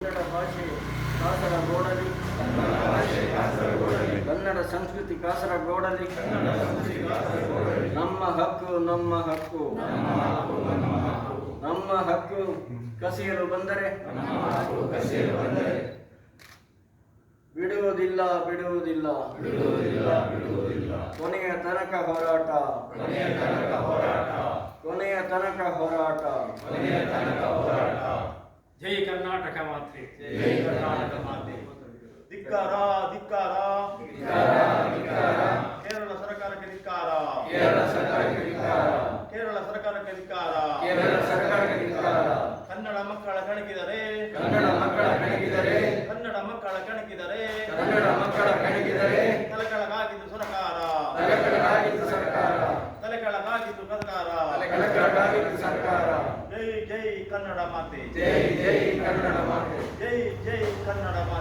ಕನ್ನಡ ಭಾಷೆ ಕಾಸರಗೋಡಲಿ, ಕನ್ನಡ ಸಂಸ್ಕೃತಿ ಕಾಸರಗೋಡಲಿ. ನಮ್ಮ ಹಕ್ಕು ನಮ್ಮ ಹಕ್ಕು ನಮ್ಮ ಹಕ್ಕು ಕಸಿಯಲು ಬಂದರೆ ಬಿಡುವುದಿಲ್ಲ ಬಿಡುವುದಿಲ್ಲ ಕೊನೆಯ ತನಕ ಹೋರಾಟ ಕೊನೆಯ ತನಕ ಹೋರಾಟ. ಜೈ ಕರ್ನಾಟಕ ಮಾತೆ. ಜೈ ಕರ್ನಾಟಕ ಮಾತೆ. ಧಿಕ್ಕಾರ ಧಿಕ್ಕಾರ ಕೇರಳ ಸರ್ಕಾರಕ್ಕೆ ಧಿಕ್ಕಾರ ಕೇರಳ ಸರ್ಕಾರಕ್ಕೆ ಧಿಕ್ಕಾರ. ಕನ್ನಡ ಮಕ್ಕಳ ಕಣಕಿದರೆ ತಲೆಕೆಳಗಾಗಿದ್ದು ಸರ್ಕಾರ ಜೈ ಜೈ ಕನ್ನಡ ಮಾತೆ. ಜೈ ಜೈ ಕನ್ನಡ ಮಾತೆ.